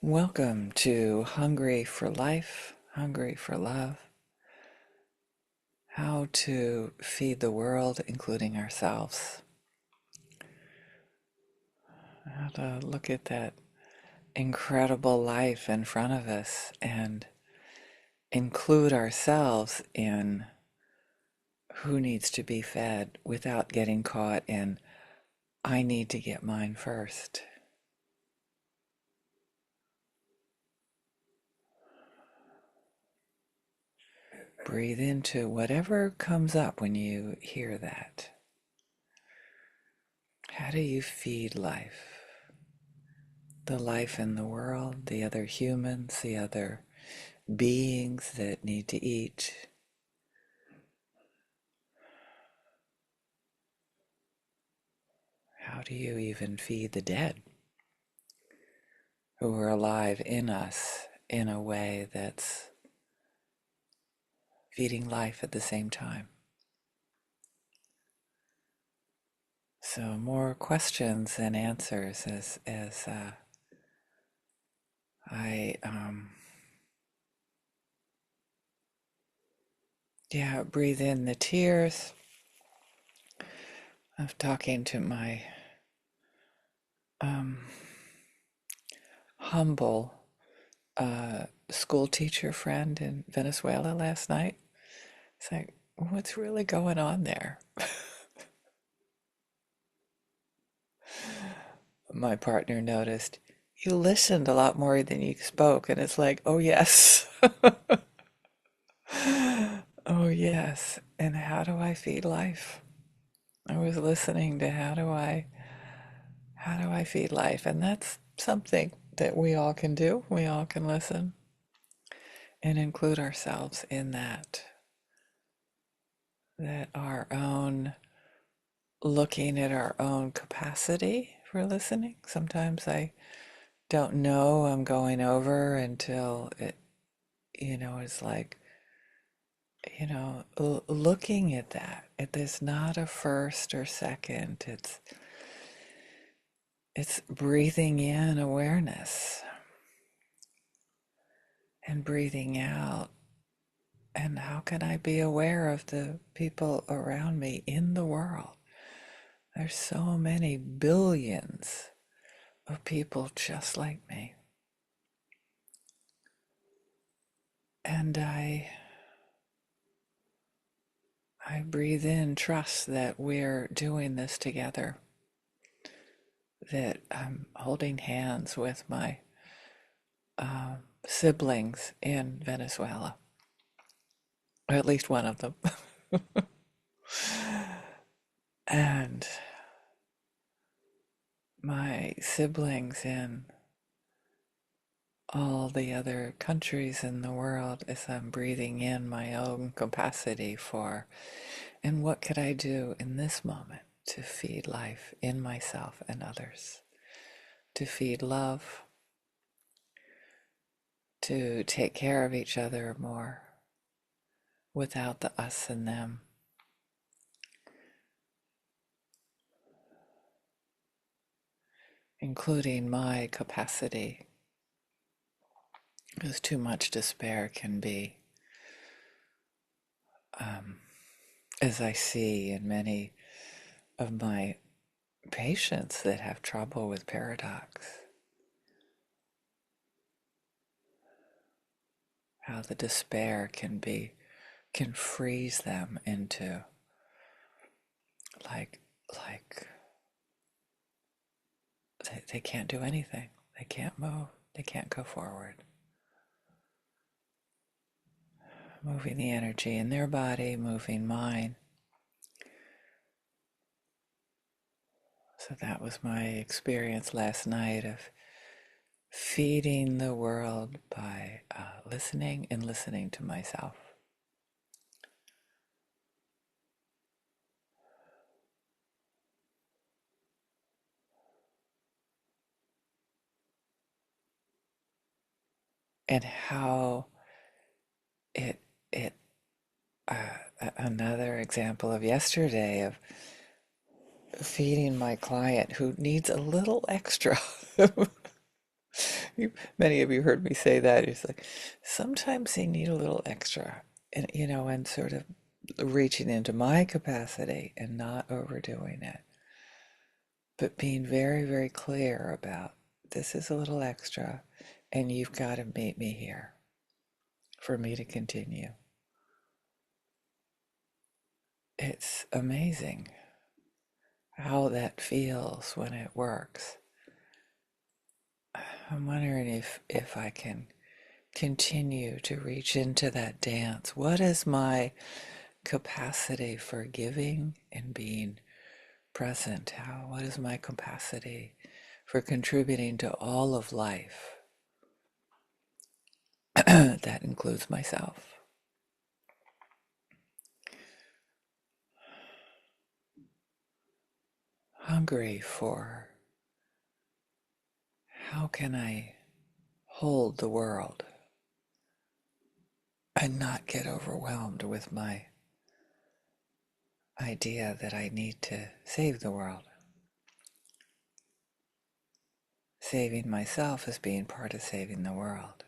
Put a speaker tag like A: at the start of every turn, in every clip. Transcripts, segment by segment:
A: Welcome to Hungry for Life, Hungry for Love, how to feed the world, including ourselves. How to look at that incredible life in front of us and include ourselves in who needs to be fed without getting caught in, I need to get mine first. Breathe into whatever comes up when you hear that. How do you feed life? The life in the world, the other humans, the other beings that need to eat. How do you even feed the dead who are alive in us in a way that's feeding life at the same time? So more questions than answers as I breathe in the tears of talking to my um, humble school teacher friend in Venezuela last night. It's like, what's really going on there? My partner noticed, you listened a lot more than you spoke. And it's like, oh, yes. Oh, yes. And how do I feed life? I was listening to how do I feed life? And that's something that we all can do. We all can listen and include ourselves in that. That our own looking at our own capacity for listening. Sometimes I don't know I'm going over until it's like, looking at that. There's not a first or second. It's breathing in awareness and breathing out. And how can I be aware of the people around me in the world? There's so many billions of people just like me. And I breathe in trust that we're doing this together, that I'm holding hands with my siblings in Venezuela, or at least one of them, and my siblings in all the other countries in the world as I'm breathing in my own capacity for, and what could I do in this moment to feed life in myself and others, to feed love, to take care of each other more without the us and them. Including my capacity, because too much despair can be, as I see in many of my patients that have trouble with paradox, how the despair can freeze them into like they can't do anything. They can't move. They can't go forward. Moving the energy in their body, moving mine. So that was my experience last night of feeding the world by listening and listening to myself. And how it it another example of yesterday of feeding my client who needs a little extra Many of you heard me say that. It's like sometimes they need a little extra, and and sort of reaching into my capacity and not overdoing it, but being very, very clear about this is a little extra, and you've got to meet me here for me to continue. It's amazing how that feels when it works. I'm wondering if I can continue to reach into that dance. What is my capacity for giving and being present? What is my capacity for contributing to all of life? That includes myself. Hungry for how can I hold the world and not get overwhelmed with my idea that I need to save the world. Saving myself is being part of saving the world.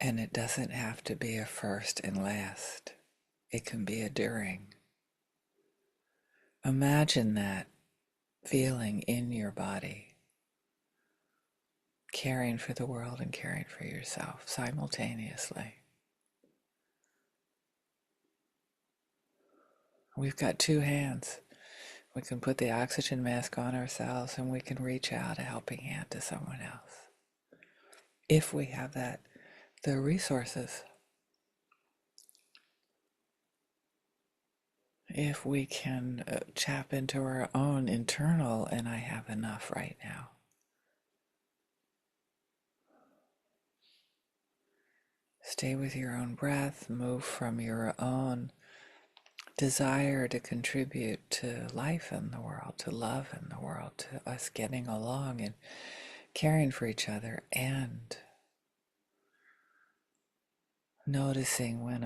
A: And it doesn't have to be a first and last. It can be a during. Imagine that feeling in your body, caring for the world and caring for yourself simultaneously. We've got two hands. We can put the oxygen mask on ourselves and we can reach out a helping hand to someone else. If we have the resources. If we can tap into our own internal, and I have enough right now. Stay with your own breath, move from your own desire to contribute to life in the world, to love in the world, to us getting along and caring for each other, and noticing when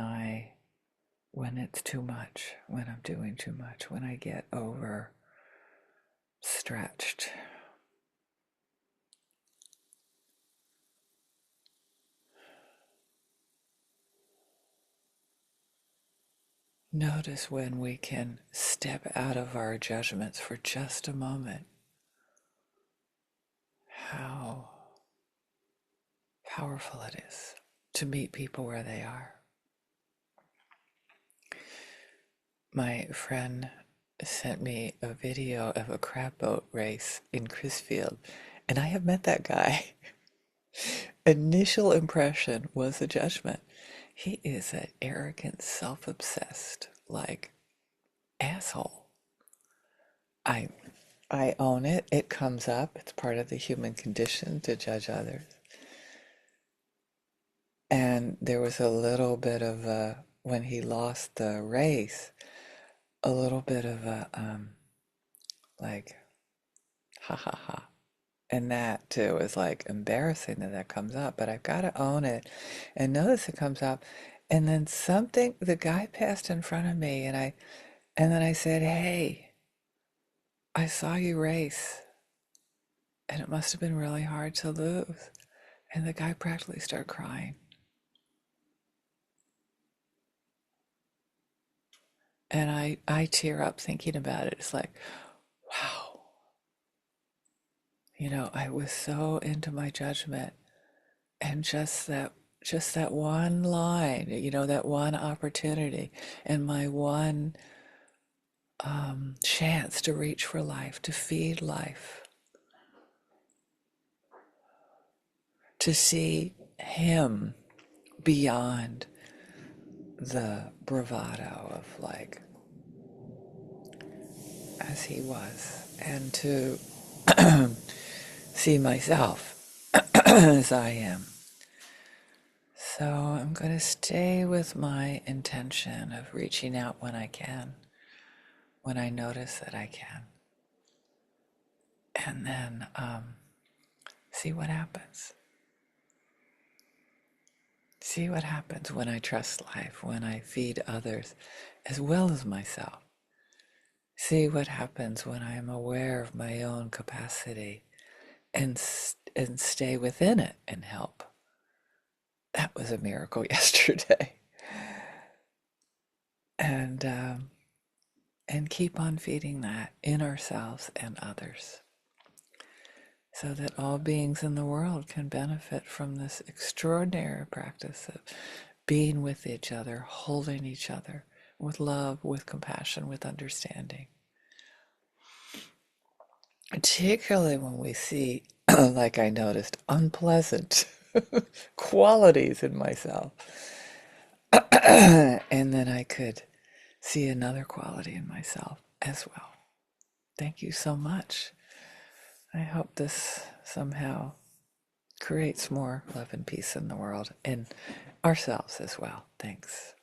A: it's too much, when I'm doing too much, when I get overstretched. Notice when we can step out of our judgments for just a moment. How powerful it is to meet people where they are. My friend sent me a video of a crab boat race in Crisfield, and I have met that guy. Initial impression was a judgment. He is an arrogant, self-obsessed, like, asshole. I I own it. It comes up. It's part of the human condition to judge others. And there was a little bit of a, when he lost the race, a little bit of a, like, ha ha ha. And that too is like embarrassing that that comes up, but I've got to own it and notice it comes up. And then something, the guy passed in front of me and then I said, "Hey, I saw you race and it must have been really hard to lose." And the guy practically started crying. And I tear up thinking about it. It's like, wow, I was so into my judgment, and just that one line, that one opportunity, and my one chance to reach for life, to feed life, to see him beyond the bravado of, like, as he was, and to see myself as I am. So I'm going to stay with my intention of reaching out when I can, when I notice that I can, and then see what happens. See what happens when I trust life, when I feed others as well as myself. See what happens when I am aware of my own capacity and stay within it and help. That was a miracle yesterday. And keep on feeding that in ourselves and others, so that all beings in the world can benefit from this extraordinary practice of being with each other, holding each other with love, with compassion, with understanding. Particularly when we see, like I noticed, unpleasant qualities in myself. And then I could see another quality in myself as well. Thank you so much. I hope this somehow creates more love and peace in the world and ourselves as well. Thanks.